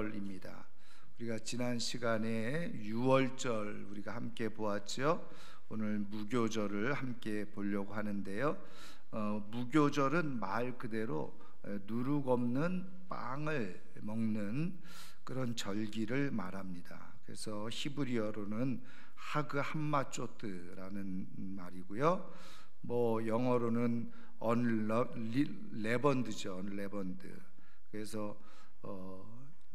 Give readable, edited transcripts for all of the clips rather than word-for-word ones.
입니다. 우리가 지난 시간에 6월절 우리가 함께 보았죠. 오늘 무교절을 함께 보려고 하는데요. 무교절은 말 그대로 누룩 없는 빵을 먹는 그런 절기를 말합니다. 그래서 히브리어로는 하그 함마조트라는 말이고요. 영어로는 언레번드죠. 언레번드. 그래서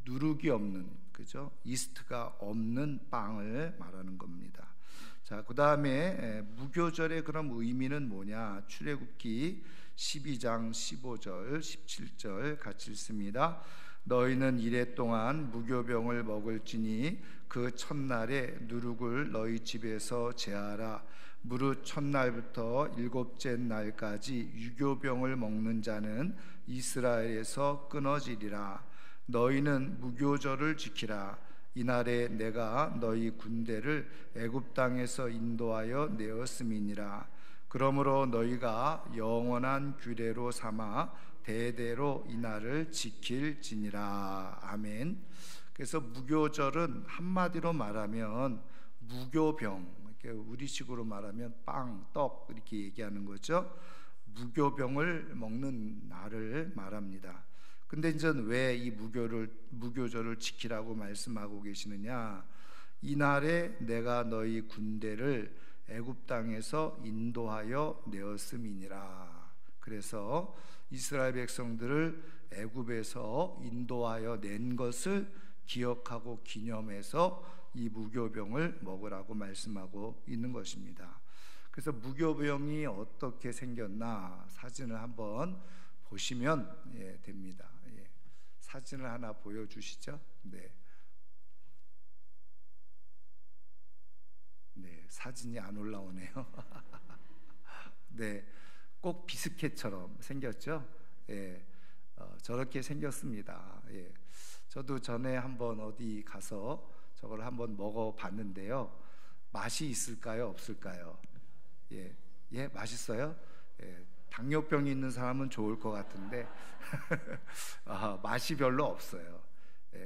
누룩이 없는, 그죠? 이스트가 없는 빵을 말하는 겁니다. 자, 그 다음에 무교절의 그런 의미는 뭐냐? 출애굽기 12장 15절 17절 같이 읽습니다. 너희는 이레 동안 무교병을 먹을지니 그 첫날에 누룩을 너희 집에서 제하라. 무릇 첫날부터 일곱째 날까지 유교병을 먹는 자는 이스라엘에서 끊어지리라. 너희는 무교절을 지키라. 이날에 내가 너희 군대를 애굽 땅에서 인도하여 내었음이니라. 그러므로 너희가 영원한 규례로 삼아 대대로 이날을 지킬지니라. 아멘. 그래서 무교절은 한마디로 말하면 무교병, 이렇게 우리식으로 말하면 빵, 떡 이렇게 얘기하는 거죠. 무교병을 먹는 날을 말합니다. 근데 이제 왜 이 무교절을 지키라고 말씀하고 계시느냐? 이날에 내가 너희 군대를 애굽 땅에서 인도하여 내었음이니라. 그래서 이스라엘 백성들을 애굽에서 인도하여 낸 것을 기억하고 기념해서 이 무교병을 먹으라고 말씀하고 있는 것입니다. 그래서 무교병이 어떻게 생겼나 사진을 한번 보시면 됩니다. 사진을 하나 보여주시죠. 네, 사진이 안 올라오네요. 네, 꼭 비스켓처럼 생겼죠. 저렇게 생겼습니다. 저도 전에 한번 어디 가서 저걸 한번 먹어봤는데요. 맛이 있을까요, 없을까요? 맛있어요? 당뇨병이 있는 사람은 좋을 것 같은데 맛이 별로 없어요.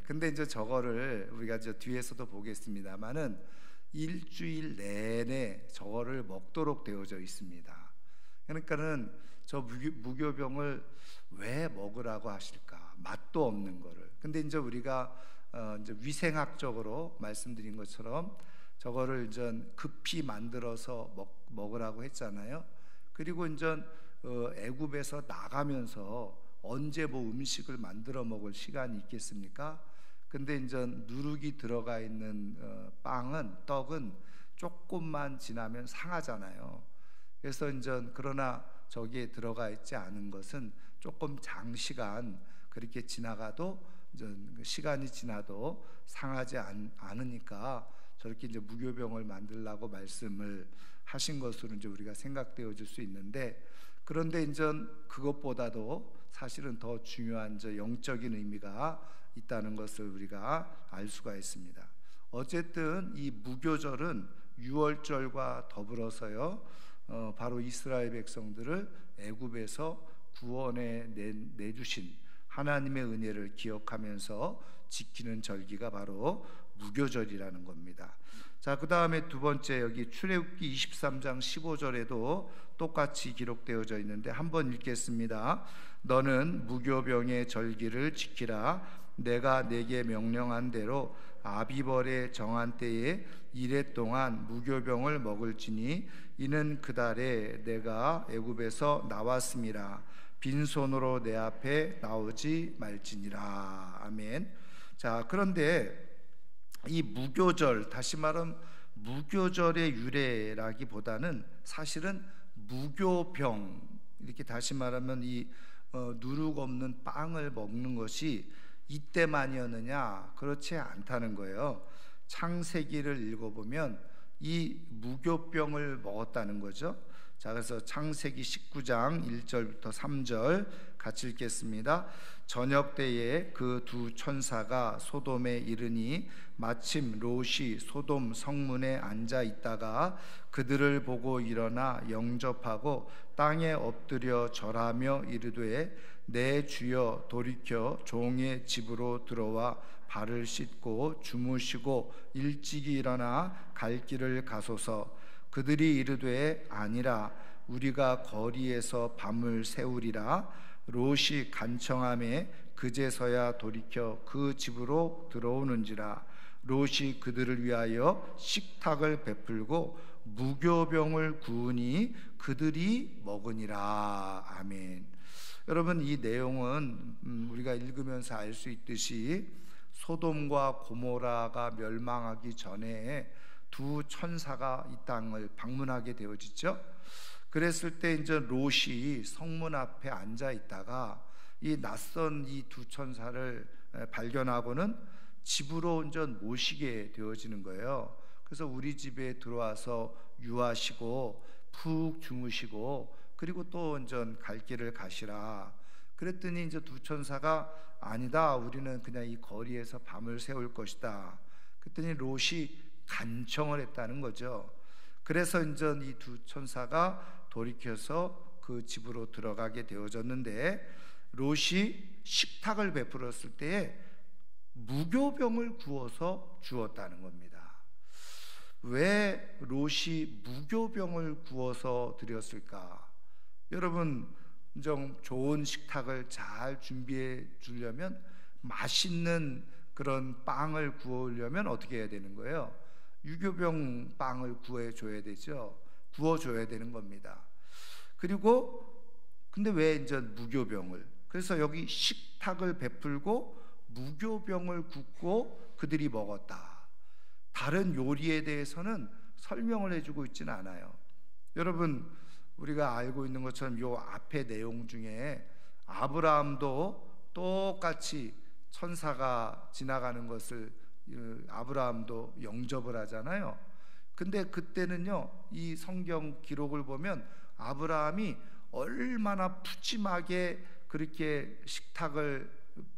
근데 이제 저거를 우리가 저 뒤에서도 보겠습니다만은 일주일 내내 저거를 먹도록 되어져 있습니다. 그러니까는 저 무교병을 왜 먹으라고 하실까? 맛도 없는 거를. 근데 이제 우리가 이제 위생학적으로 말씀드린 것처럼 저거를 이제 급히 만들어서 먹으라고 했잖아요. 그리고 이제 애굽에서 나가면서 언제 음식을 만들어 먹을 시간이 있겠습니까? 근데 이제 누룩이 들어가 있는 떡은 조금만 지나면 상하잖아요. 그래서 이제 그러나 저기에 들어가 있지 않은 것은 조금 장시간 그렇게 지나가도 이제 시간이 지나도 상하지 않으니까 저렇게 이제 무교병을 만들라고 말씀을 하신 것으로 이제 우리가 생각되어질 수 있는데, 그런데 이제 그것보다도 사실은 더 중요한 영적인 의미가 있다는 것을 우리가 알 수가 있습니다. 어쨌든 이 무교절은 유월절과 더불어서요, 바로 이스라엘 백성들을 애굽에서 구원해 내주신 하나님의 은혜를 기억하면서 지키는 절기가 바로 무교절이라는 겁니다. 자, 그 다음에 두 번째, 여기 출애굽기 23장 15절에도 똑같이 기록되어져 있는데 한번 읽겠습니다. 너는 무교병의 절기를 지키라. 내가 내게 명령한 대로 아비벌의 정한 때에 이레 동안 무교병을 먹을지니 이는 그 달에 내가 애굽에서 나왔음이라. 빈손으로 내 앞에 나오지 말지니라. 아멘. 자, 그런데 이 무교절, 다시 말하면 무교절의 유래라기보다는 사실은 무교병, 이렇게 다시 말하면 이 누룩 없는 빵을 먹는 것이 이때만이었느냐? 그렇지 않다는 거예요. 창세기를 읽어보면 이 무교병을 먹었다는 거죠. 자, 그래서 창세기 19장 1절부터 3절 같이 읽겠습니다. 저녁 때에 그 두 천사가 소돔에 이르니 마침 롯이 소돔 성문에 앉아 있다가 그들을 보고 일어나 영접하고 땅에 엎드려 절하며 이르되 내 주여 돌이켜 종의 집으로 들어와 발을 씻고 주무시고 일찍이 일어나 갈 길을 가소서. 그들이 이르되 아니라 우리가 거리에서 밤을 새우리라. 롯이 간청함에 그제서야 돌이켜 그 집으로 들어오는지라. 롯이 그들을 위하여 식탁을 베풀고 무교병을 구우니 그들이 먹으니라. 아멘. 여러분, 이 내용은 우리가 읽으면서 알 수 있듯이 소돔과 고모라가 멸망하기 전에 두 천사가 이 땅을 방문하게 되어지죠. 그랬을 때 이제 롯이 성문 앞에 앉아 있다가 이 낯선 이 두 천사를 발견하고는 집으로 이제 모시게 되어지는 거예요. 그래서 우리 집에 들어와서 유하시고 푹 주무시고 그리고 또 이제 갈 길을 가시라. 그랬더니 이제 두 천사가 아니다, 우리는 그냥 이 거리에서 밤을 새울 것이다. 그랬더니 롯이 간청을 했다는 거죠. 그래서 이제 이 두 천사가 돌이켜서 그 집으로 들어가게 되어졌는데, 롯이 식탁을 베풀었을 때에 무교병을 구워서 주었다는 겁니다. 왜 롯이 무교병을 구워서 드렸을까? 여러분, 좀 좋은 식탁을 잘 준비해 주려면, 맛있는 그런 빵을 구우려면 어떻게 해야 되는 거예요? 유교병 빵을 구워줘야 되죠. 구워줘야 되는 겁니다. 그리고 근데 왜 이제 무교병을? 그래서 여기 식탁을 베풀고 무교병을 굽고 그들이 먹었다. 다른 요리에 대해서는 설명을 해주고 있지는 않아요. 여러분, 우리가 알고 있는 것처럼 요 앞에 내용 중에 아브라함도 똑같이 천사가 지나가는 것을 아브라함도 영접을 하잖아요. 근데 그때는요, 이 성경 기록을 보면 아브라함이 얼마나 푸짐하게 그렇게 식탁을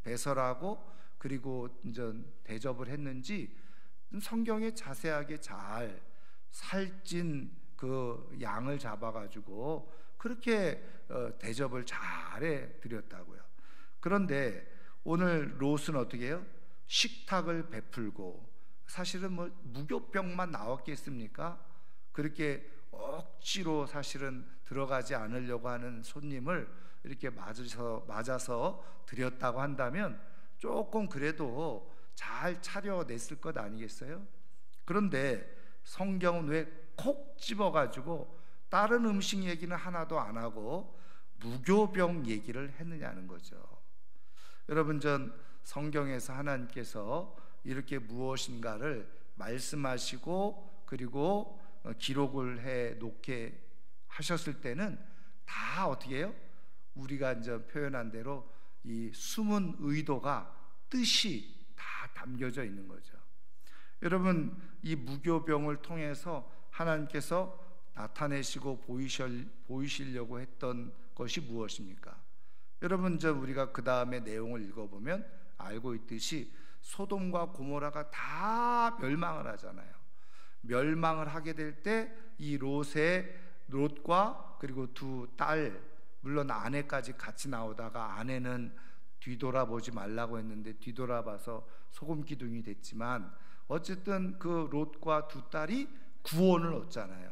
배설하고 그리고 이제 대접을 했는지 성경에 자세하게 잘 살찐 그 양을 잡아가지고 그렇게 대접을 잘해 드렸다고요. 그런데 오늘 롯은 어떻게 해요? 식탁을 베풀고, 사실은 뭐 무교병만 나왔겠습니까? 그렇게 억지로 사실은 들어가지 않으려고 하는 손님을 이렇게 맞아서 드렸다고 한다면 조금 그래도 잘 차려냈을 것 아니겠어요? 그런데 성경은 왜 콕 집어가지고 다른 음식 얘기는 하나도 안 하고 무교병 얘기를 했느냐는 거죠. 여러분, 전 성경에서 하나님께서 이렇게 무엇인가를 말씀하시고 그리고 기록을 해 놓게 하셨을 때는 다 어떻게 해요? 우리가 이제 표현한 대로 이 숨은 의도가, 뜻이 다 담겨져 있는 거죠. 여러분, 이 무교병을 통해서 하나님께서 나타내시고 보이시려고 했던 것이 무엇입니까? 여러분, 우리가 그 다음에 내용을 읽어보면 알고 있듯이 소돔과 고모라가 다 멸망을 하잖아요. 멸망을 하게 될 때 이 롯과 그리고 두 딸, 물론 아내까지 같이 나오다가 아내는 뒤돌아보지 말라고 했는데 뒤돌아봐서 소금 기둥이 됐지만 어쨌든 그 롯과 두 딸이 구원을 얻잖아요.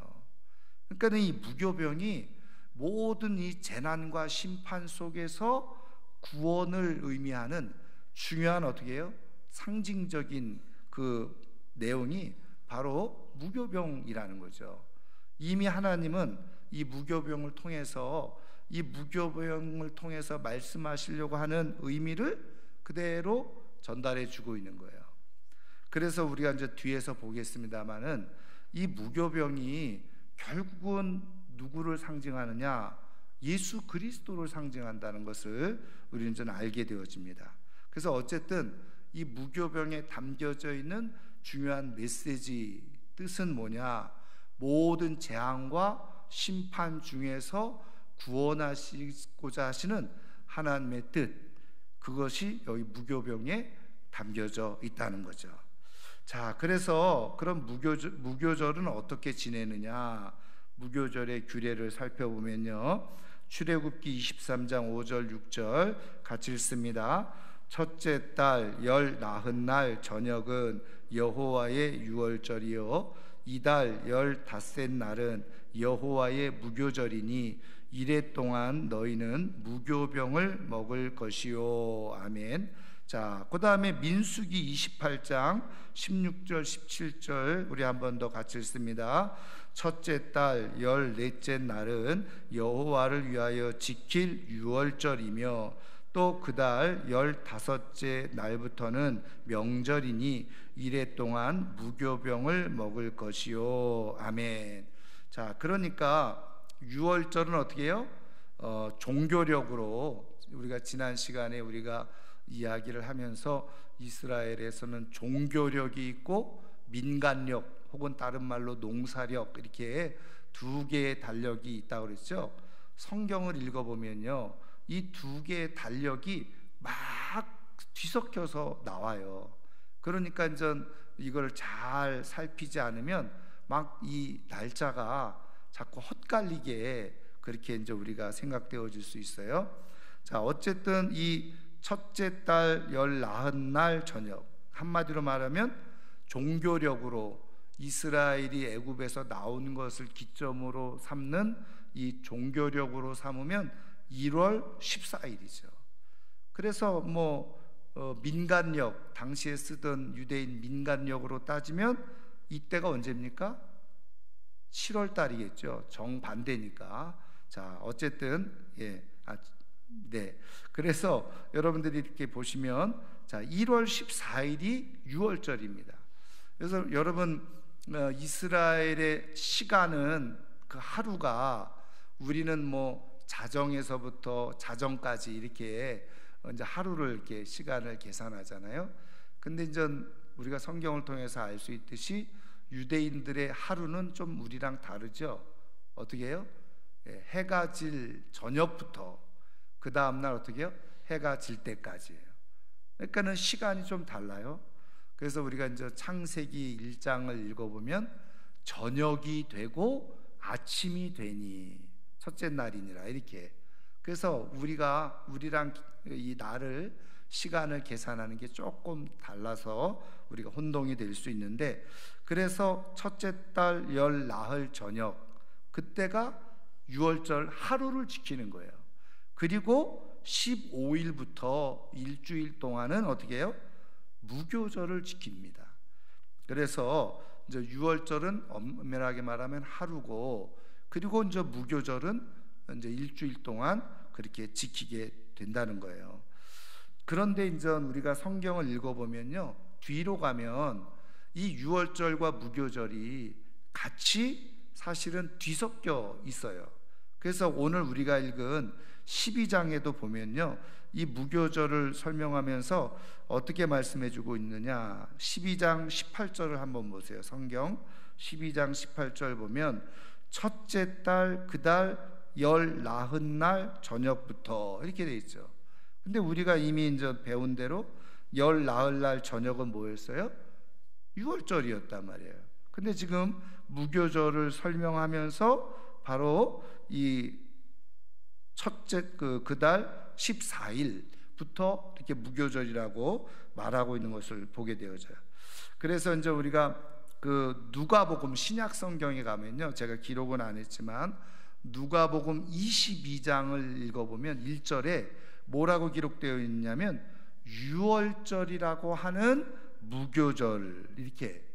그러니까 이 무교병이 모든 이 재난과 심판 속에서 구원을 의미하는 중요한 어떻게 해요? 상징적인 그 내용이 바로 무교병이라는 거죠. 이미 하나님은 이 무교병을 통해서 말씀하시려고 하는 의미를 그대로 전달해 주고 있는 거예요. 그래서 우리가 이제 뒤에서 보겠습니다만은 이 무교병이 결국은 누구를 상징하느냐? 예수 그리스도를 상징한다는 것을 우리는 이제 알게 되어집니다. 그래서 어쨌든 이 무교병에 담겨져 있는 중요한 메시지, 뜻은 뭐냐? 모든 재앙과 심판 중에서 구원하시고자 하시는 하나님의 뜻, 그것이 여기 무교병에 담겨져 있다는 거죠. 자, 그래서 그럼 무교절은 어떻게 지내느냐? 무교절의 규례를 살펴보면요, 출애굽기 23장 5절 6절 같이 읽습니다. 첫째 달 열 나흔 날 저녁은 여호와의 유월절이요 이달 열 닷새 날은 여호와의 무교절이니 이래 동안 너희는 무교병을 먹을 것이요. 아멘. 자, 그 다음에 민수기 28장 16절 17절 우리 한 번 더 같이 읽습니다. 첫째 달 열넷째 날은 여호와를 위하여 지킬 유월절이며 또 그 달 15째 날부터는 명절이니 이래 동안 무교병을 먹을 것이요. 아멘. 자, 그러니까 유월절은 어떻게 해요? 종교력으로 우리가 지난 시간에 우리가 이야기를 하면서 이스라엘에서는 종교력이 있고 민간력 혹은 다른 말로 농사력 이렇게 두 개의 달력이 있다고 그랬죠. 성경을 읽어보면요 이 두 개의 달력이 막 뒤섞여서 나와요. 그러니까 이걸 잘 살피지 않으면 막 이 날짜가 자꾸 헛갈리게 그렇게 우리가 생각되어질 수 있어요. 자, 어쨌든 이 첫째 달 열 나흔 날 저녁, 한마디로 말하면 종교력으로 이스라엘이 애굽에서 나온 것을 기점으로 삼는 이 종교력으로 삼으면 1월 14일이죠. 그래서 민간력, 당시에 쓰던 유대인 민간력으로 따지면 이때가 언제입니까? 7월 달이겠죠. 정반대니까. 자, 어쨌든 네. 그래서 여러분들이 이렇게 보시면 자, 1월 14일이 유월절입니다. 그래서 여러분 이스라엘의 시간은 그 하루가 우리는 자정에서부터 자정까지 이렇게 이제 하루를 이렇게 시간을 계산하잖아요. 근데 이제 우리가 성경을 통해서 알 수 있듯이 유대인들의 하루는 좀 우리랑 다르죠. 어떻게 해요? 해가 질 저녁부터 그 다음 날 어떻게 해요? 해가 질 때까지예요. 그러니까는 시간이 좀 달라요. 그래서 우리가 이제 창세기 1장을 읽어보면 저녁이 되고 아침이 되니 첫째 날이니라 이렇게. 그래서 우리랑 이 날을 시간을 계산하는 게 조금 달라서 우리가 혼동이 될 수 있는데, 그래서 첫째 달 열 나흘 저녁 그때가 유월절 하루를 지키는 거예요. 그리고 15일부터 일주일 동안은 어떻게 해요? 무교절을 지킵니다. 그래서 이제 유월절은 엄밀하게 말하면 하루고, 그리고 이제 무교절은 이제 일주일 동안 그렇게 지키게 된다는 거예요. 그런데 이제 우리가 성경을 읽어보면요, 뒤로 가면 이 유월절과 무교절이 같이 사실은 뒤섞여 있어요. 그래서 오늘 우리가 읽은 12장에도 보면요, 이 무교절을 설명하면서 어떻게 말씀해주고 있느냐, 12장 18절을 한번 보세요. 성경 12장 18절 보면 첫째 달 그달 열 나흔 날 저녁부터 이렇게 돼 있죠. 근데 우리가 이미 이제 배운 대로 열 나흘 날 저녁은 뭐였어요? 유월절이었단 말이에요. 근데 지금 무교절을 설명하면서 바로 이 첫째 그달 14일부터 이렇게 무교절이라고 말하고 있는 것을 보게 되어져요. 그래서 이제 우리가 그 누가복음 신약 성경에 가면요, 제가 기록은 안 했지만 누가복음 22장을 읽어보면 1절에 뭐라고 기록되어 있냐면 유월절이라고 하는 무교절, 이렇게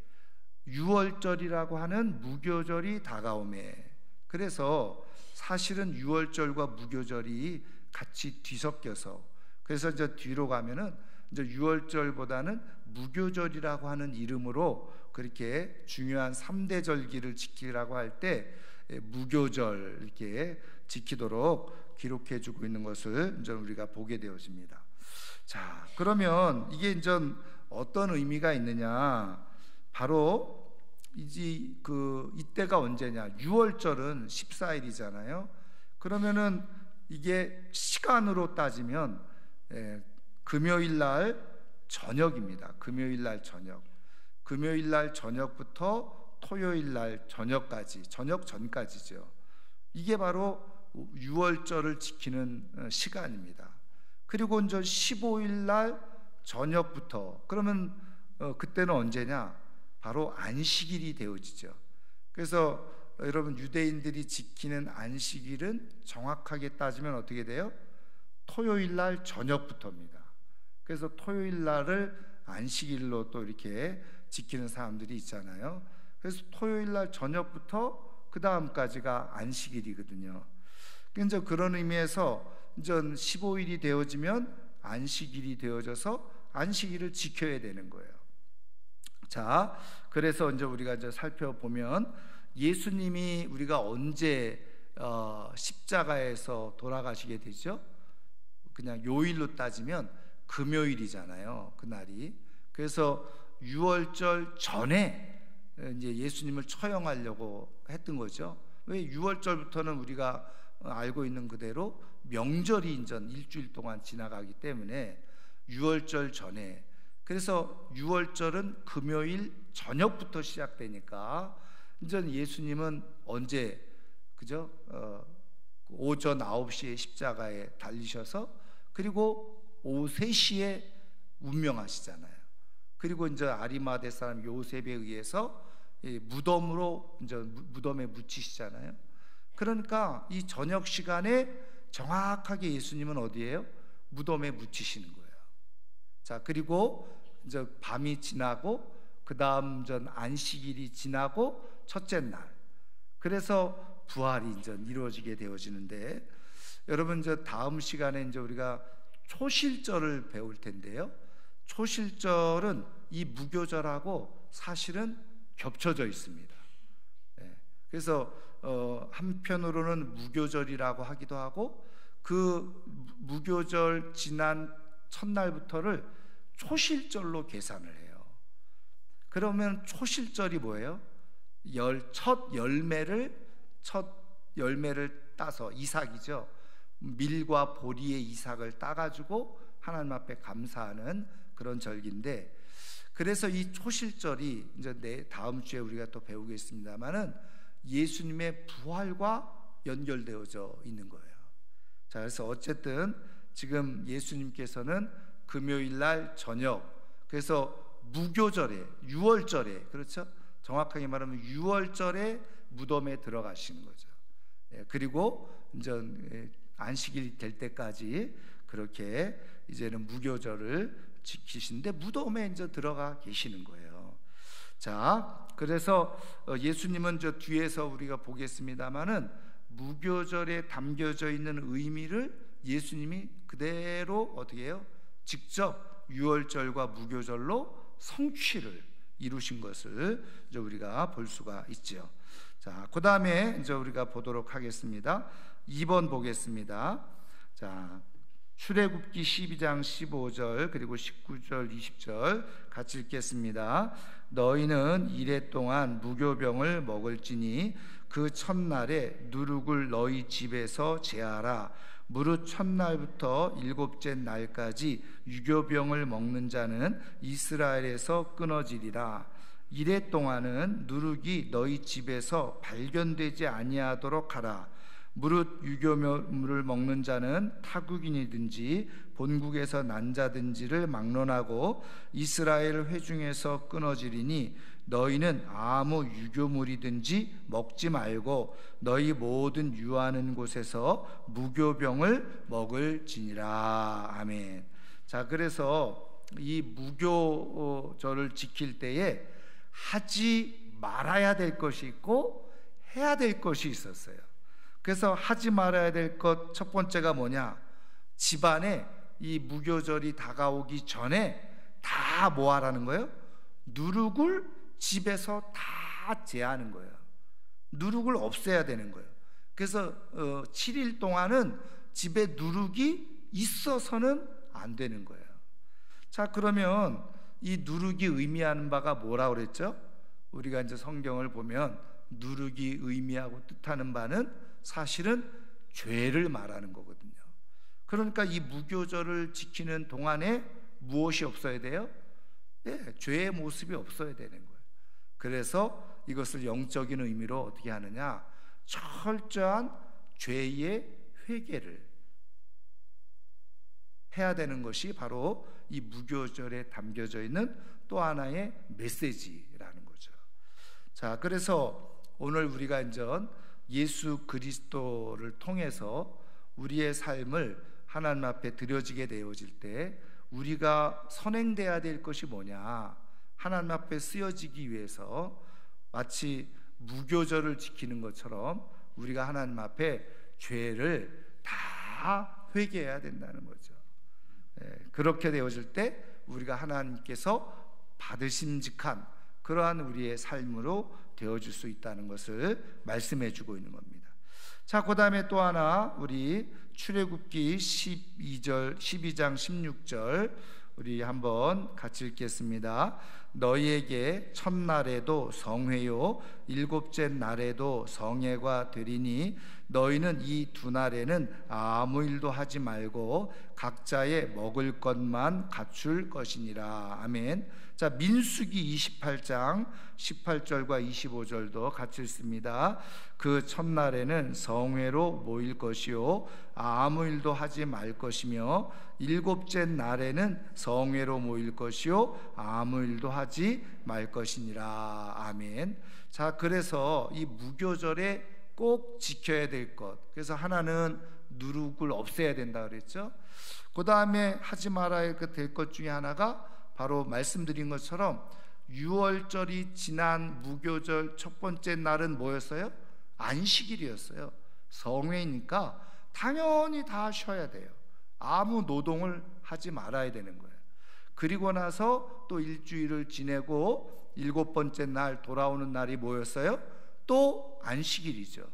유월절이라고 하는 무교절이 다가오매. 그래서 사실은 유월절과 무교절이 같이 뒤섞여서, 그래서 이제 뒤로 가면은 이제 유월절보다는 무교절이라고 하는 이름으로 그렇게 중요한 3대 절기를 지키라고 할 때 무교절 이렇게 지키도록 기록해 주고 있는 것을 이제 우리가 보게 되어집니다. 자, 그러면 이게 이제 어떤 의미가 있느냐? 바로 이때가 언제냐? 유월절은 14일이잖아요. 그러면은 이게 시간으로 따지면 금요일 날 저녁입니다. 금요일 날 저녁. 금요일 날 저녁부터 토요일 날 저녁까지, 저녁 전까지죠. 이게 바로 유월절을 지키는 시간입니다. 그리고 이제 15일 날 저녁부터, 그러면 그때는 언제냐? 바로 안식일이 되어지죠. 그래서 여러분, 유대인들이 지키는 안식일은 정확하게 따지면 어떻게 돼요? 토요일 날 저녁부터입니다. 그래서 토요일 날을 안식일로 또 이렇게 지키는 사람들이 있잖아요. 그래서 토요일 날 저녁부터 그 다음까지가 안식일이거든요. 이제 그런 의미에서 이제 15일이 되어지면 안식일이 되어져서 안식일을 지켜야 되는 거예요. 자, 그래서 이제 우리가 이제 살펴보면 예수님이 우리가 언제 십자가에서 돌아가시게 되죠? 그냥 요일로 따지면 금요일이잖아요, 그날이. 그래서 유월절 전에 이제 예수님을 처형하려고 했던 거죠. 왜? 유월절부터는 우리가 알고 있는 그대로 명절이 이제 일주일 동안 지나가기 때문에 유월절 전에, 그래서 유월절은 금요일 저녁부터 시작되니까 이제 예수님은 언제, 그죠? 오전 9시에 십자가에 달리셔서 그리고 오후 3시에 운명하시잖아요. 그리고 이제 아리마대 사람 요셉에 의해서 무덤으로 이제 무덤에 묻히시잖아요. 그러니까 이 저녁 시간에 정확하게 예수님은 어디예요? 무덤에 묻히시는 거예요. 자, 그리고 이제 밤이 지나고 그 다음 전 안식일이 지나고 첫째 날, 그래서 부활이 이제 이루어지게 되어지는데, 여러분 이제 다음 시간에 이제 우리가 초실절을 배울 텐데요. 초실절은 이 무교절하고 사실은 겹쳐져 있습니다. 그래서 한편으로는 무교절이라고 하기도 하고, 그 무교절 지난 첫날부터를 초실절로 계산을 해요. 그러면 초실절이 뭐예요? 첫 열매를 따서, 이삭이죠. 밀과 보리의 이삭을 따가지고 하나님 앞에 감사하는 그런 절기인데, 그래서 이 초실절이 이제 다음 주에 우리가 또 배우겠습니다만은 예수님의 부활과 연결되어져 있는 거예요. 자, 그래서 어쨌든 지금 예수님께서는 금요일 날 저녁, 그래서 무교절에, 유월절에, 그렇죠? 정확하게 말하면 유월절에 무덤에 들어가시는 거죠. 그리고 이제 안식일이 될 때까지 그렇게 이제는 무교절을 지키시는데 무덤에 이제 들어가 계시는 거예요. 자, 그래서 예수님은 저 뒤에서 우리가 보겠습니다만은 무교절에 담겨져 있는 의미를 예수님이 그대로 어떻게 해요? 직접 유월절과 무교절로 성취를 이루신 것을 이제 우리가 볼 수가 있죠. 자, 그 다음에 이제 우리가 보도록 하겠습니다. 2번 보겠습니다. 자, 출애굽기 12장 15절 그리고 19절 20절 같이 읽겠습니다. 너희는 이레 동안 무교병을 먹을지니 그 첫날에 누룩을 너희 집에서 제하라. 무릇 첫날부터 일곱째 날까지 유교병을 먹는 자는 이스라엘에서 끊어지리라. 이레 동안은 누룩이 너희 집에서 발견되지 아니하도록 하라. 무릇 유교물을 먹는 자는 타국인이든지 본국에서 난 자든지를 막론하고 이스라엘 회중에서 끊어지리니 너희는 아무 유교물이든지 먹지 말고 너희 모든 유하는 곳에서 무교병을 먹을지니라. 아멘. 자, 그래서 이 무교절을 지킬 때에 하지 말아야 될 것이 있고 해야 될 것이 있었어요. 그래서 하지 말아야 될 것 첫 번째가 뭐냐? 집안에 이 무교절이 다가오기 전에 다 뭐 하라는 거예요? 누룩을 집에서 다 제하는 거예요. 누룩을 없애야 되는 거예요. 그래서 7일 동안은 집에 누룩이 있어서는 안 되는 거예요. 자, 그러면 이 누룩이 의미하는 바가 뭐라고 그랬죠? 우리가 이제 성경을 보면 누룩이 의미하고 뜻하는 바는 사실은 죄를 말하는 거거든요. 그러니까 이 무교절을 지키는 동안에 무엇이 없어야 돼요? 죄의 모습이 없어야 되는 거예요. 그래서 이것을 영적인 의미로 어떻게 하느냐? 철저한 죄의 회개를 해야 되는 것이 바로 이 무교절에 담겨져 있는 또 하나의 메시지라는 거죠. 자, 그래서 오늘 우리가 이제 예수 그리스도를 통해서 우리의 삶을 하나님 앞에 드려지게 되어질 때 우리가 선행돼야 될 것이 뭐냐, 하나님 앞에 쓰여지기 위해서 마치 무교절을 지키는 것처럼 우리가 하나님 앞에 죄를 다 회개해야 된다는 거죠. 그렇게 되어질 때 우리가 하나님께서 받으심직한 그러한 우리의 삶으로 되어줄 수 있다는 것을 말씀해 주고 있는 겁니다. 자, 그 다음에 또 하나 우리 출애굽기 12장 16절 우리 한번 같이 읽겠습니다. 너희에게 첫날에도 성회요 일곱째 날에도 성회가 되리니 너희는 이 두 날에는 아무 일도 하지 말고 각자의 먹을 것만 갖출 것이니라. 아멘. 자, 민수기 28장 18절과 25절도 같이 읽습니다. 그 첫날에는 성회로 모일 것이요 아무 일도 하지 말 것이며 일곱째 날에는 성회로 모일 것이요 아무 일도 하지 말 것이니라. 아멘. 자, 그래서 이 무교절에 꼭 지켜야 될 것, 그래서 하나는 누룩을 없애야 된다 그랬죠. 그 다음에 하지 말아야 될 것 중에 하나가 바로 말씀드린 것처럼 6월절이 지난 무교절 첫 번째 날은 뭐였어요? 안식일이었어요. 성회니까 당연히 다 쉬어야 돼요. 아무 노동을 하지 말아야 되는 거예요. 그리고 나서 또 일주일을 지내고 일곱 번째 날 돌아오는 날이 뭐였어요? 또 안식일이죠.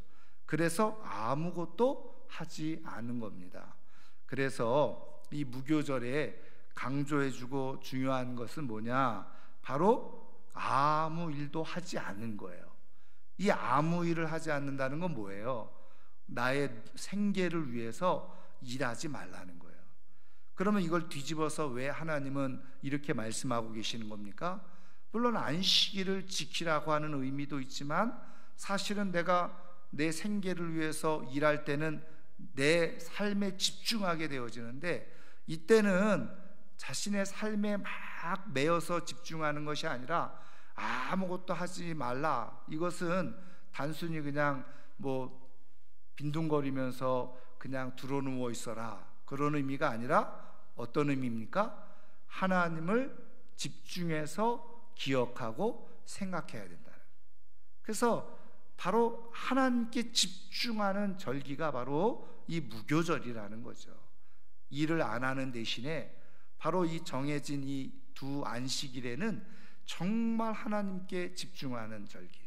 그래서 아무것도 하지 않은 겁니다. 그래서 이 무교절에 강조해주고 중요한 것은 뭐냐? 바로 아무 일도 하지 않는 거예요. 이 아무 일을 하지 않는다는 건 뭐예요? 나의 생계를 위해서 일하지 말라는 거예요. 그러면 이걸 뒤집어서 왜 하나님은 이렇게 말씀하고 계시는 겁니까? 물론 안식일을 지키라고 하는 의미도 있지만 사실은 내가 내 생계를 위해서 일할 때는 내 삶에 집중하게 되어지는데 이때는 자신의 삶에 막 매여서 집중하는 것이 아니라 아무것도 하지 말라. 이것은 단순히 그냥 뭐 빈둥거리면서 그냥 들어누워 있어라 그런 의미가 아니라 어떤 의미입니까? 하나님을 집중해서 기억하고 생각해야 된다. 그래서 바로 하나님께 집중하는 절기가 바로 이 무교절이라는 거죠. 일을 안 하는 대신에 바로 이 정해진 이 두 안식일에는 정말 하나님께 집중하는 절기,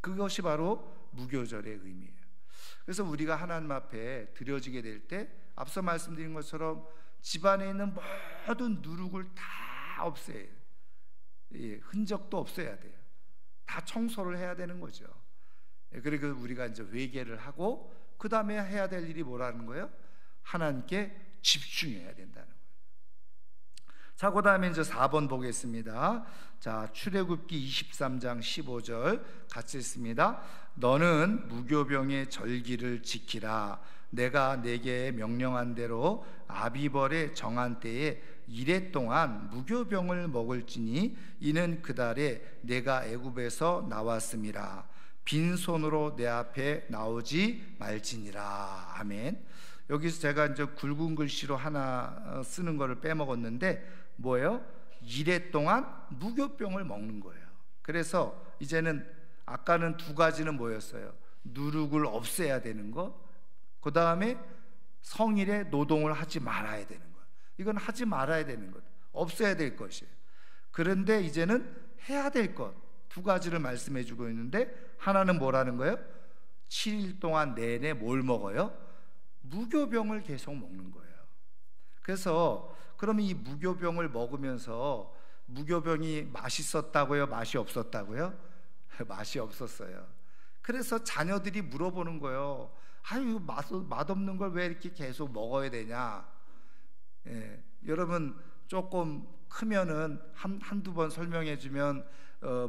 그것이 바로 무교절의 의미예요. 그래서 우리가 하나님 앞에 드려지게 될 때 앞서 말씀드린 것처럼 집안에 있는 모든 누룩을 다 없애야 해요. 흔적도 없애야 돼요. 다 청소를 해야 되는 거죠. 그리고 우리가 이제 회개를 하고 그 다음에 해야 될 일이 뭐라는 거예요? 하나님께 집중해야 된다는 거예요. 자, 그 다음에 이제 4번 보겠습니다. 자, 출애굽기 23장 15절 같이 읽습니다. 너는 무교병의 절기를 지키라. 내가 내게 명령한 대로 아비벌의 정한 때에 이래 동안 무교병을 먹을지니 이는 그 달에 내가 애굽에서 나왔음이라. 빈손으로 내 앞에 나오지 말지니라. 아멘. 여기서 제가 이제 굵은 글씨로 하나 쓰는 거를 빼먹었는데 뭐예요? 이래 동안 무교병을 먹는 거예요. 그래서 이제는 아까는 두 가지는 뭐였어요? 누룩을 없애야 되는 거, 그 다음에 성일에 노동을 하지 말아야 되는 것. 이건 하지 말아야 되는 것, 없애야 될 것이에요. 그런데 이제는 해야 될 것 두 가지를 말씀해 주고 있는데 하나는 뭐라는 거예요? 7일 동안 내내 뭘 먹어요? 무교병을 계속 먹는 거예요. 그래서 그러면 이 무교병을 먹으면서 무교병이 맛있었다고요? 맛이 없었다고요? 맛이 없었어요. 그래서 자녀들이 물어보는 거예요. 아유, 맛없는 걸 왜 이렇게 계속 먹어야 되냐? 여러분 조금 크면은 한두 번 설명해 주면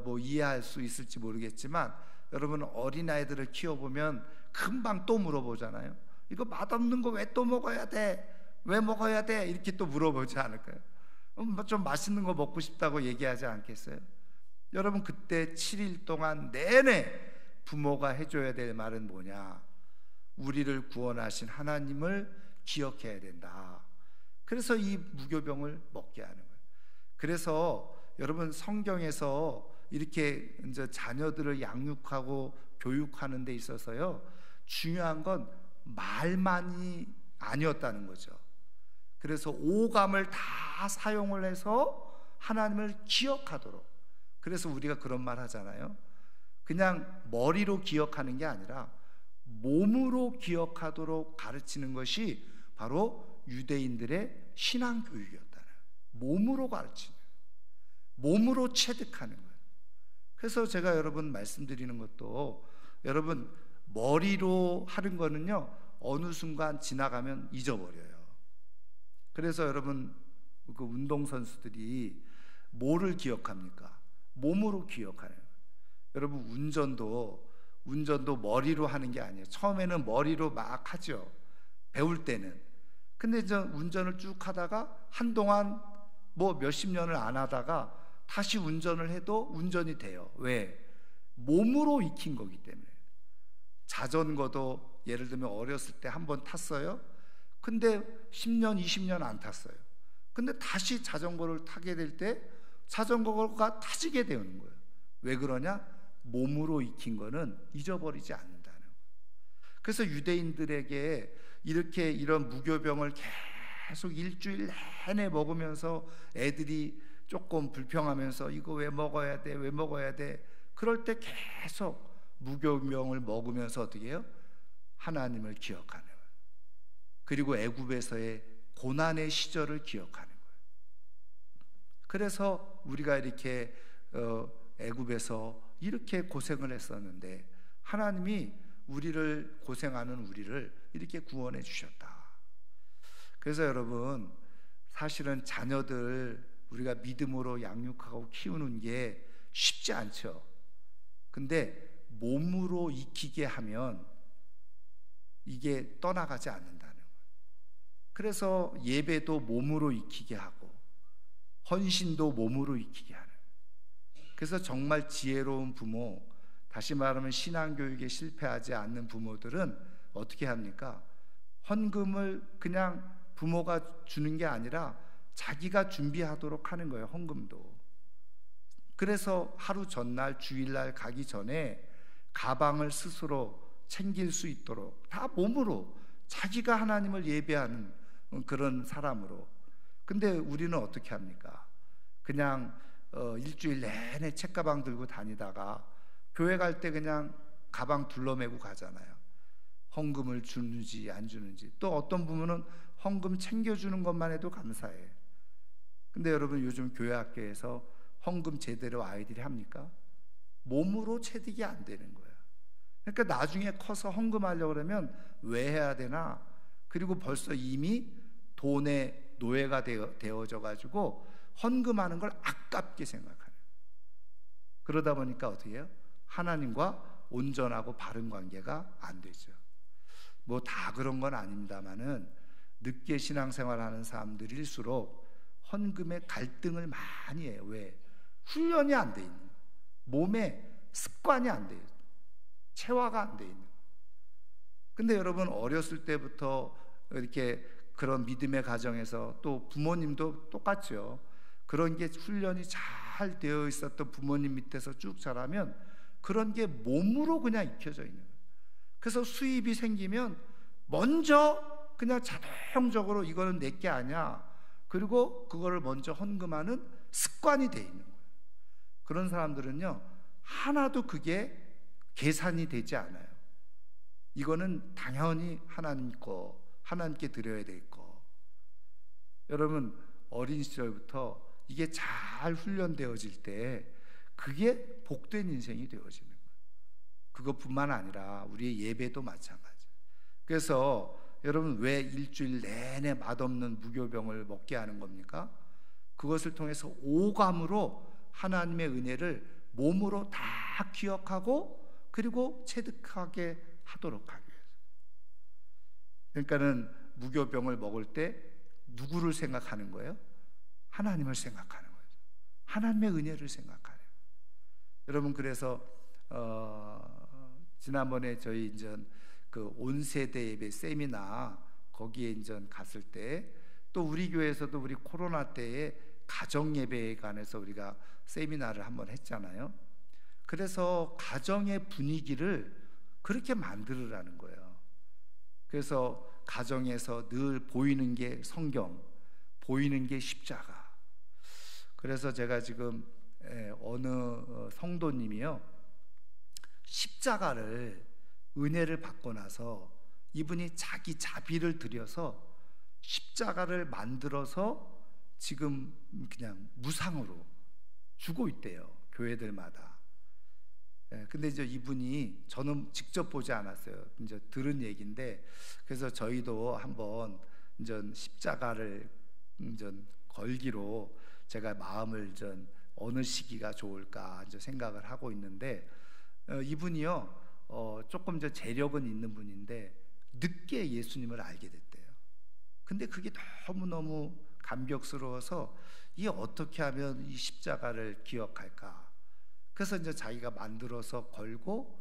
뭐 이해할 수 있을지 모르겠지만 여러분 어린아이들을 키워보면 금방 또 물어보잖아요. 이거 맛없는 거 왜 또 먹어야 돼? 왜 먹어야 돼? 이렇게 또 물어보지 않을까요? 좀 맛있는 거 먹고 싶다고 얘기하지 않겠어요? 여러분, 그때 7일 동안 내내 부모가 해줘야 될 말은 뭐냐? 우리를 구원하신 하나님을 기억해야 된다. 그래서 이 무교병을 먹게 하는 거예요. 그래서 여러분, 성경에서 이렇게 이제 자녀들을 양육하고 교육하는 데 있어서요, 중요한 건 말만이 아니었다는 거죠. 그래서 오감을 다 사용을 해서 하나님을 기억하도록. 그래서 우리가 그런 말 하잖아요. 그냥 머리로 기억하는 게 아니라 몸으로 기억하도록 가르치는 것이 바로 유대인들의 신앙교육이었다는, 몸으로 가르치는, 몸으로 체득하는 거예요. 그래서 제가 여러분 말씀드리는 것도, 여러분 머리로 하는 거는요, 어느 순간 지나가면 잊어버려요. 그래서 여러분, 그 운동선수들이 뭐를 기억합니까? 몸으로 기억하는 거예요. 여러분, 운전도 머리로 하는 게 아니에요. 처음에는 머리로 막 하죠, 배울 때는. 근데 이제 운전을 쭉 하다가 한동안 뭐 몇십 년을 안 하다가 다시 운전을 해도 운전이 돼요. 왜? 몸으로 익힌 거기 때문에. 자전거도 예를 들면 어렸을 때 한 번 탔어요. 근데 10년, 20년 안 탔어요. 근데 다시 자전거를 타게 될 때 자전거가 타지게 되는 거예요. 왜 그러냐? 몸으로 익힌 거는 잊어버리지 않는다는 거예요. 그래서 유대인들에게 이렇게 이런 무교병을 계속 일주일 내내 먹으면서 애들이 조금 불평하면서 이거 왜 먹어야 돼? 왜 먹어야 돼? 그럴 때 계속 무교병을 먹으면서 어떻게 해요? 하나님을 기억하는 거예요. 그리고 애굽에서의 고난의 시절을 기억하는 거예요. 그래서 우리가 이렇게 애굽에서 이렇게 고생을 했었는데 하나님이 우리를, 고생하는 우리를 이렇게 구원해 주셨다. 그래서 여러분, 사실은 자녀들 우리가 믿음으로 양육하고 키우는 게 쉽지 않죠. 근데 몸으로 익히게 하면 이게 떠나가지 않는다는 거예요. 그래서 예배도 몸으로 익히게 하고 헌신도 몸으로 익히게 하는. 그래서 정말 지혜로운 부모, 다시 말하면 신앙교육에 실패하지 않는 부모들은 어떻게 합니까? 헌금을 그냥 부모가 주는 게 아니라 자기가 준비하도록 하는 거예요. 헌금도. 그래서 하루 전날, 주일날 가기 전에 가방을 스스로 챙길 수 있도록 다 몸으로, 자기가 하나님을 예배하는 그런 사람으로. 근데 우리는 어떻게 합니까? 그냥 일주일 내내 책가방 들고 다니다가 교회 갈 때 그냥 가방 둘러매고 가잖아요. 헌금을 주는지 안 주는지. 또 어떤 부모는 헌금 챙겨주는 것만 해도 감사해. 근데 여러분, 요즘 교회 학교에서 헌금 제대로 아이들이 합니까? 몸으로 체득이 안 되는 거예요. 그러니까 나중에 커서 헌금하려고 그러면 왜 해야 되나? 그리고 벌써 이미 돈의 노예가 되어져 가지고 헌금하는 걸 아깝게 생각하는. 그러다 보니까 어떻게 해요? 하나님과 온전하고 바른 관계가 안 되죠. 뭐 다 그런 건 아닙니다만은 늦게 신앙생활하는 사람들일수록 헌금에 갈등을 많이 해요. 왜? 훈련이 안 돼 있는 거예요. 몸에 습관이 안 돼요. 체화가 안 돼 있는 거예요. 근데 여러분, 어렸을 때부터 이렇게 그런 믿음의 가정에서, 또 부모님도 똑같죠. 그런 게 훈련이 잘 되어 있었던 부모님 밑에서 쭉 자라면 그런 게 몸으로 그냥 익혀져 있는 거예요. 그래서 수입이 생기면 먼저 그냥 자동적으로 이거는 내 게 아니야. 그리고 그거를 먼저 헌금하는 습관이 돼 있는 거예요. 그런 사람들은요, 하나도 그게 계산이 되지 않아요. 이거는 당연히 하나님 거, 하나님께 드려야 될 거. 여러분, 어린 시절부터 이게 잘 훈련되어질 때 그게 복된 인생이 되어지는 거예요. 그것뿐만 아니라 우리의 예배도 마찬가지. 그래서 여러분, 왜 일주일 내내 맛없는 무교병을 먹게 하는 겁니까? 그것을 통해서 오감으로 하나님의 은혜를 몸으로 다 기억하고 그리고 체득하게 하도록 하기 위해서. 그러니까는 무교병을 먹을 때 누구를 생각하는 거예요? 하나님을 생각하는 거예요. 하나님의 은혜를 생각하는. 여러분, 그래서 지난번에 저희 이제 그 온세대 예배 세미나 거기에 이제 갔을 때, 또 우리 교회에서도 우리 코로나 때에 가정 예배에 관해서 우리가 세미나를 한번 했잖아요. 그래서 가정의 분위기를 그렇게 만들으라는 거예요. 그래서 가정에서 늘 보이는 게 성경, 보이는 게 십자가. 그래서 제가 지금 어느 성도님이요, 십자가를 은혜를 받고 나서 이분이 자기 자비를 들여서 십자가를 만들어서 지금 그냥 무상으로 주고 있대요, 교회들마다. 근데 이제 이분이, 저는 직접 보지 않았어요. 이제 들은 얘기인데, 그래서 저희도 한번 이제 십자가를 이제 걸기로 제가 마음을 좀 어느 시기가 좋을까 이제 생각을 하고 있는데, 이분이요, 조금 이제 재력은 있는 분인데 늦게 예수님을 알게 됐대요. 근데 그게 너무너무 감격스러워서 이 어떻게 하면 이 십자가를 기억할까? 그래서 이제 자기가 만들어서 걸고,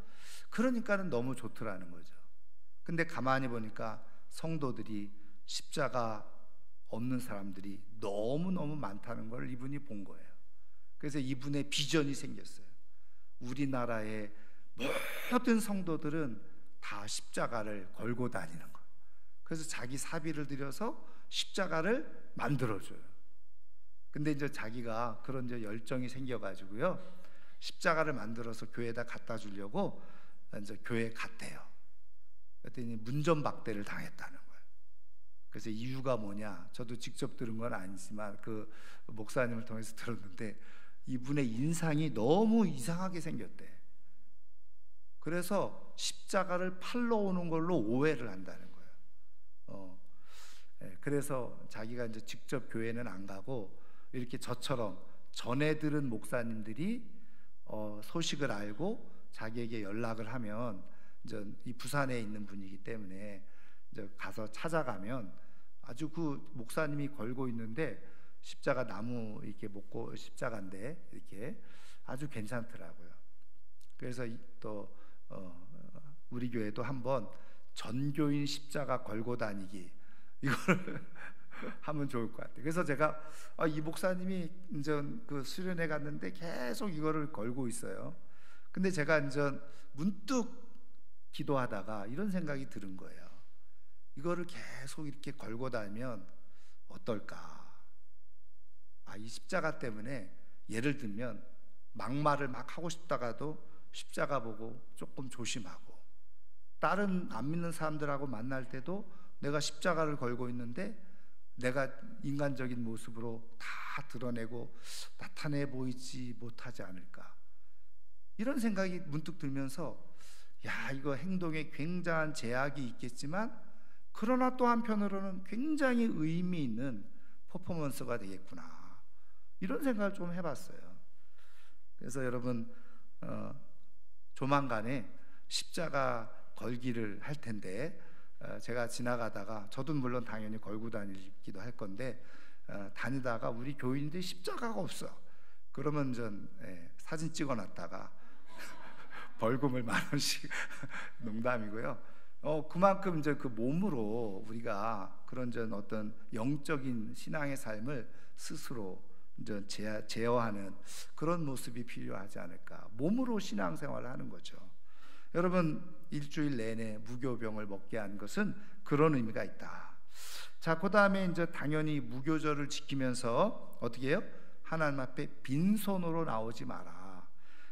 그러니까는 너무 좋더라는 거죠. 근데 가만히 보니까 성도들이, 십자가 없는 사람들이 너무너무 많다는 걸 이분이 본 거예요. 그래서 이분의 비전이 생겼어요. 우리나라의 모든 성도들은 다 십자가를 걸고 다니는 거. 그래서 자기 사비를 들여서 십자가를 만들어줘요. 근데 이제 자기가 그런 이제 열정이 생겨가지고요, 십자가를 만들어서 교회에다 갖다 주려고 이제 교회에 갔대요. 그랬더니 문전박대를 당했다는 거예요. 그래서 이유가 뭐냐, 저도 직접 들은 건 아니지만 그 목사님을 통해서 들었는데, 이분의 인상이 너무 이상하게 생겼대. 그래서 십자가를 팔러 오는 걸로 오해를 한다는 거예요. 그래서 자기가 이제 직접 교회는 안 가고, 이렇게 저처럼 전에 들은 목사님들이 소식을 알고 자기에게 연락을 하면, 이제 이 부산에 있는 분이기 때문에 이제 가서 찾아가면 아주 그 목사님이 걸고 있는데 십자가 나무 이렇게 목고 십자가인데 이렇게 아주 괜찮더라고요. 그래서 또 우리 교회도 한번 전교인 십자가 걸고 다니기, 이걸 하면 좋을 것 같아요. 그래서 제가 이 목사님이 이제 그 수련회 갔는데 계속 이거를 걸고 있어요. 근데 제가 이제 문득 기도하다가 이런 생각이 들은 거예요. 이거를 계속 이렇게 걸고 다니면 어떨까? 이 십자가 때문에 예를 들면 막말을 막 하고 싶다가도 십자가 보고 조금 조심하고, 다른 안 믿는 사람들하고 만날 때도 내가 십자가를 걸고 있는데 내가 인간적인 모습으로 다 드러내고 나타내 보이지 못하지 않을까, 이런 생각이 문득 들면서, 이거 행동에 굉장한 제약이 있겠지만 그러나 또 한편으로는 굉장히 의미 있는 퍼포먼스가 되겠구나, 이런 생각을 좀 해봤어요. 그래서 여러분, 조만간에 십자가 걸기를 할 텐데, 제가 지나가다가, 저도 물론 당연히 걸고 다니기도 할 건데, 다니다가 우리 교인들이 십자가가 없어. 그러면 전 사진 찍어놨다가 벌금을 10,000원씩 농담이고요. 그만큼 이제 그 몸으로 우리가 그런 전 어떤 영적인 신앙의 삶을 스스로 이제 제어하는 그런 모습이 필요하지 않을까. 몸으로 신앙생활을 하는 거죠. 여러분, 일주일 내내 무교병을 먹게 한 것은 그런 의미가 있다. 자, 그 다음에 이제 당연히 무교절을 지키면서 어떻게 해요? 하나님 앞에 빈손으로 나오지 마라.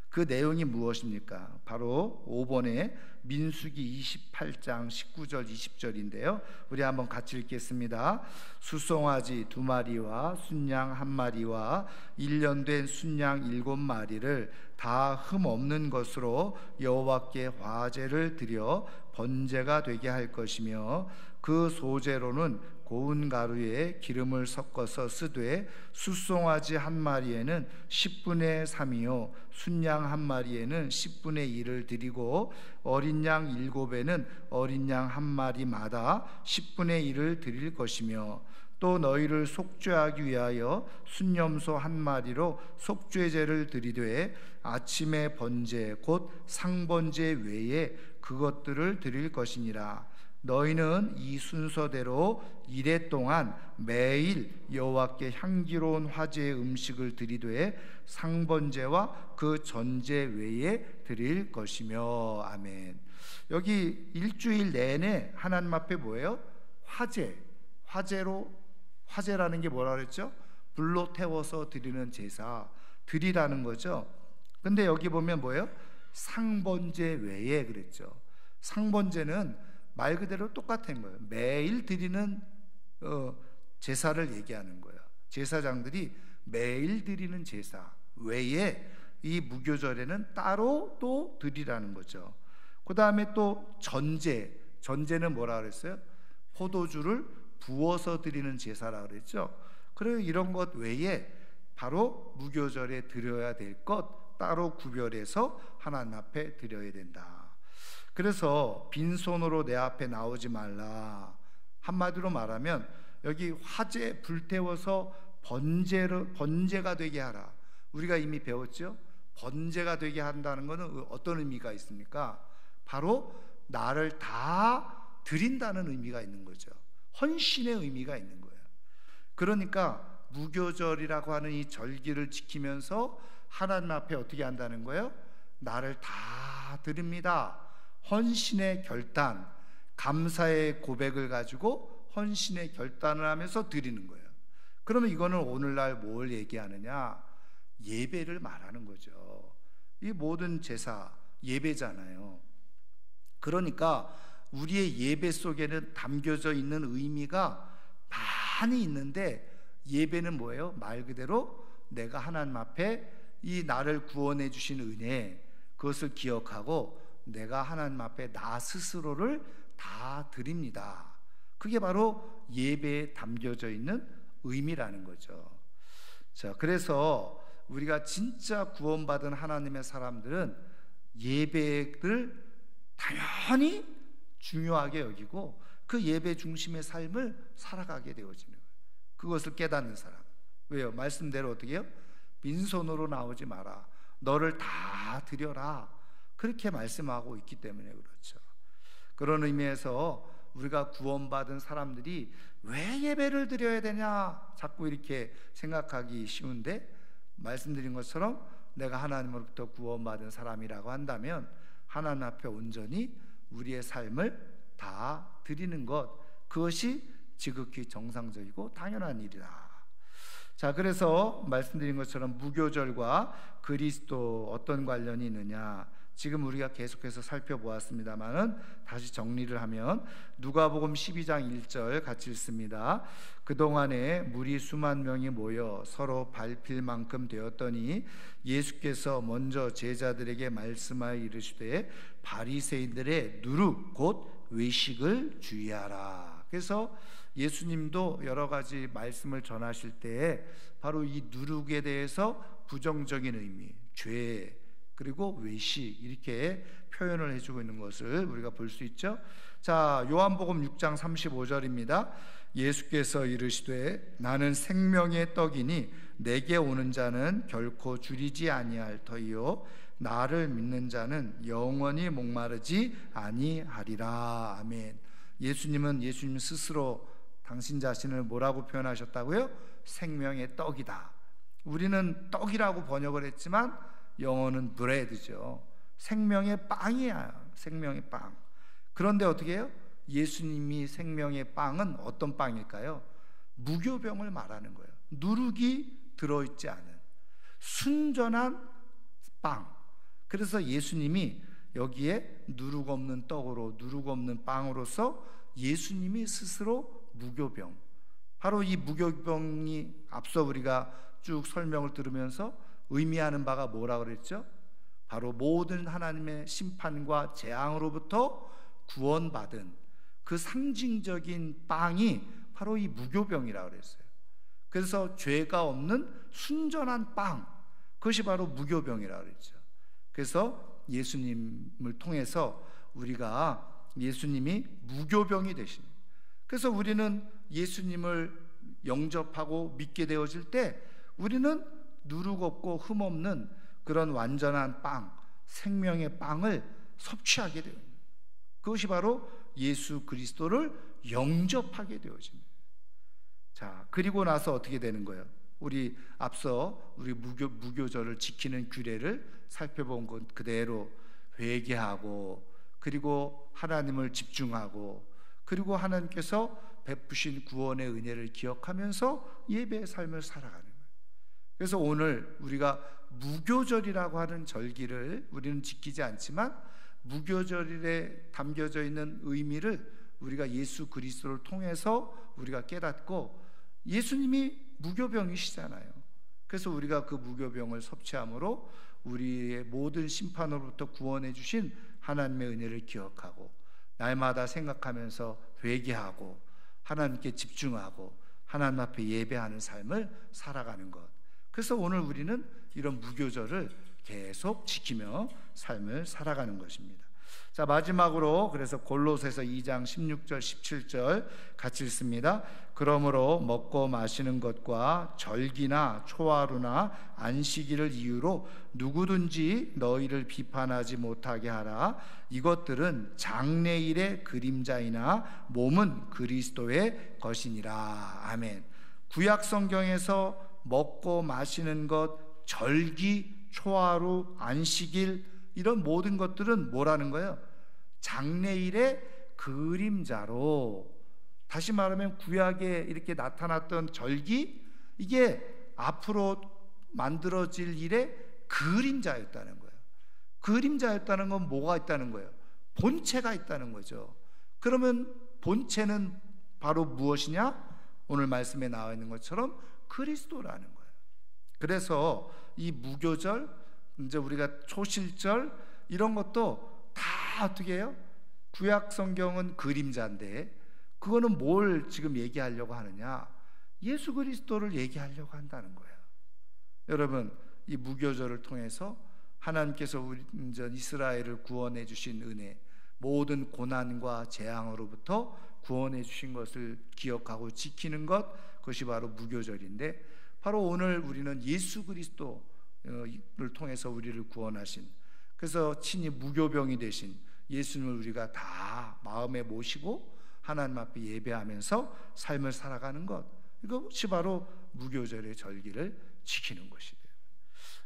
그 내용이 무엇입니까? 바로 5번에 민수기 28장 19절 20절인데요 우리 한번 같이 읽겠습니다. 수송아지 2마리와 순양 1마리와 1년 된 순양 7마리를 다 흠 없는 것으로 여호와께 화제를 드려 번제가 되게 할 것이며, 그 소제로는 고운 가루에 기름을 섞어서 쓰되, 숫송아지 1마리에는 10분의 3이요 순양 1마리에는 10분의 1을 드리고, 어린 양 7에는 어린 양 1마리마다 10분의 1을 드릴 것이며, 또 너희를 속죄하기 위하여 순염소 한 마리로 속죄 제를 드리되 아침의 번제 곧 상번제 외에 그것들을 드릴 것이니라. 너희는 이 순서대로 이레 동안 매일 여호와께 향기로운 화제의 음식을 드리되 상번제와 그 전제 외에 드릴 것이며. 아멘. 여기 일주일 내내 하나님 앞에 뭐예요? 화제라는 게 뭐라 그랬죠? 불로 태워서 드리는 제사, 드리라는 거죠. 근데 여기 보면 뭐예요? 상번제 외에 그랬죠. 상번제는 말 그대로 똑같은 거예요. 매일 드리는 제사를 얘기하는 거예요. 제사장들이 매일 드리는 제사 외에 이 무교절에는 따로 또 드리라는 거죠. 그 다음에 또 전제는 뭐라 그랬어요? 포도주를 부어서 드리는 제사라 그랬죠. 그래서 이런 것 외에 바로 무교절에 드려야 될 것 따로 구별해서 하나님 앞에 드려야 된다. 그래서 빈손으로 내 앞에 나오지 말라. 한마디로 말하면 여기 화제 불태워서 번제가 되게 하라. 우리가 이미 배웠죠? 번제가 되게 한다는 것은 어떤 의미가 있습니까? 바로 나를 다 드린다는 의미가 있는 거죠. 헌신의 의미가 있는 거예요. 그러니까 무교절이라고 하는 이 절기를 지키면서 하나님 앞에 어떻게 한다는 거예요? 나를 다 드립니다. 헌신의 결단, 감사의 고백을 가지고 헌신의 결단을 하면서 드리는 거예요. 그러면 이거는 오늘날 뭘 얘기하느냐? 예배를 말하는 거죠. 이 모든 제사 예배잖아요. 그러니까 우리의 예배 속에는 담겨져 있는 의미가 많이 있는데, 예배는 뭐예요? 말 그대로 내가 하나님 앞에 이 나를 구원해 주신 은혜, 그것을 기억하고 내가 하나님 앞에 나 스스로를 다 드립니다. 그게 바로 예배에 담겨져 있는 의미라는 거죠. 자, 그래서 우리가 진짜 구원받은 하나님의 사람들은 예배를 당연히 중요하게 여기고 그 예배 중심의 삶을 살아가게 되어지는 거예요. 그것을 깨닫는 사람. 왜요? 말씀대로 어떻게 해요? 빈손으로 나오지 마라. 너를 다 드려라. 그렇게 말씀하고 있기 때문에 그렇죠. 그런 의미에서 우리가 구원받은 사람들이 왜 예배를 드려야 되냐 자꾸 이렇게 생각하기 쉬운데, 말씀드린 것처럼 내가 하나님으로부터 구원받은 사람이라고 한다면 하나님 앞에 온전히 우리의 삶을 다 드리는 것, 그것이 지극히 정상적이고 당연한 일이다. 자, 그래서 말씀드린 것처럼 무교절과 그리스도 어떤 관련이 있느냐, 지금 우리가 계속해서 살펴보았습니다만은 다시 정리를 하면 누가복음 12장 1절 같이 읽습니다. 그동안에 무리 수만 명이 모여 서로 밟힐 만큼 되었더니 예수께서 먼저 제자들에게 말씀하여 이르시되 바리새인들의 누룩 곧 외식을 주의하라. 그래서 예수님도 여러 가지 말씀을 전하실 때 바로 이 누룩에 대해서 부정적인 의미, 죄, 그리고 외식, 이렇게 표현을 해주고 있는 것을 우리가 볼 수 있죠. 자, 요한복음 6장 35절입니다. 예수께서 이르시되 나는 생명의 떡이니 내게 오는 자는 결코 줄이지 아니할 터이요 나를 믿는 자는 영원히 목마르지 아니하리라. 아멘. 예수님 스스로 당신 자신을 뭐라고 표현하셨다고요? 생명의 떡이다. 우리는 떡이라고 번역을 했지만 영어는 브레드죠. 생명의 빵이야. 생명의 빵. 그런데 어떻게 해요? 예수님이 생명의 빵은 어떤 빵일까요? 무교병을 말하는 거예요. 누룩이 들어있지 않은 순전한 빵. 그래서 예수님이 여기에 누룩 없는 떡으로, 누룩 없는 빵으로서 예수님이 스스로 무교병, 바로 이 무교병이 앞서 우리가 쭉 설명을 들으면서 의미하는 바가 뭐라 그랬죠? 바로 모든 하나님의 심판과 재앙으로부터 구원받은 그 상징적인 빵이 바로 이 무교병이라고 그랬어요. 그래서 죄가 없는 순전한 빵, 그것이 바로 무교병이라고 그랬죠. 그래서 예수님을 통해서 우리가 예수님이 무교병이 되신, 그래서 우리는 예수님을 영접하고 믿게 되어질 때 우리는 누룩 없고 흠 없는 그런 완전한 빵, 생명의 빵을 섭취하게 돼요. 그것이 바로 예수 그리스도를 영접하게 되어집니다. 자, 그리고 나서 어떻게 되는 거예요? 우리 앞서 우리 무교절을 지키는 규례를 살펴본 것 그대로 회개하고, 그리고 하나님을 집중하고, 그리고 하나님께서 베푸신 구원의 은혜를 기억하면서 예배의 삶을 살아가는 거예요. 그래서 오늘 우리가 무교절이라고 하는 절기를 우리는 지키지 않지만 무교절에 담겨져 있는 의미를 우리가 예수 그리스도를 통해서 우리가 깨닫고, 예수님이 무교병이시잖아요. 그래서 우리가 그 무교병을 섭취함으로 우리의 모든 심판으로부터 구원해 주신 하나님의 은혜를 기억하고, 날마다 생각하면서 회개하고 하나님께 집중하고 하나님 앞에 예배하는 삶을 살아가는 것. 그래서 오늘 우리는 이런 무교절을 계속 지키며 삶을 살아가는 것입니다. 자, 마지막으로 그래서 골로새서 2장 16절 17절 같이 읽습니다. 그러므로 먹고 마시는 것과 절기나 초하루나 안식일을 이유로 누구든지 너희를 비판하지 못하게 하라. 이것들은 장래일의 그림자이나 몸은 그리스도의 것이니라. 아멘. 구약 성경에서 먹고 마시는 것, 절기, 초하루, 안식일, 이런 모든 것들은 뭐라는 거예요? 장래일의 그림자로, 다시 말하면 구약에 이렇게 나타났던 절기, 이게 앞으로 만들어질 일의 그림자였다는 거예요. 그림자였다는 건 뭐가 있다는 거예요? 본체가 있다는 거죠. 그러면 본체는 바로 무엇이냐? 오늘 말씀에 나와 있는 것처럼 그리스도라는 거예요. 그래서 이 무교절, 이제 우리가 초실절, 이런 것도 다 어떻게 해요? 구약 성경은 그림자인데 그거는 뭘 지금 얘기하려고 하느냐? 예수 그리스도를 얘기하려고 한다는 거예요. 여러분, 이 무교절을 통해서 하나님께서 우리 이스라엘을 구원해 주신 은혜, 모든 고난과 재앙으로부터 구원해 주신 것을 기억하고 지키는 것, 그것이 바로 무교절인데, 바로 오늘 우리는 예수 그리스도를 통해서 우리를 구원하신, 그래서 친히 무교병이 되신 예수님을 우리가 다 마음에 모시고 하나님 앞에 예배하면서 삶을 살아가는 것, 이것이 바로 무교절의 절기를 지키는 것이에요.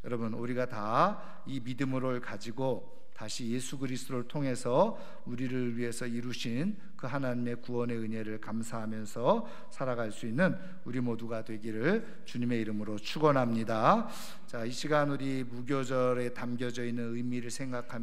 여러분, 우리가 다 이 믿음을 가지고 다시 예수 그리스도를 통해서 우리를 위해서 이루신 그 하나님의 구원의 은혜를 감사하면서 살아갈 수 있는 우리 모두가 되기를 주님의 이름으로 축원합니다. 자, 이 시간 우리 무교절에 담겨져 있는 의미를 생각하면서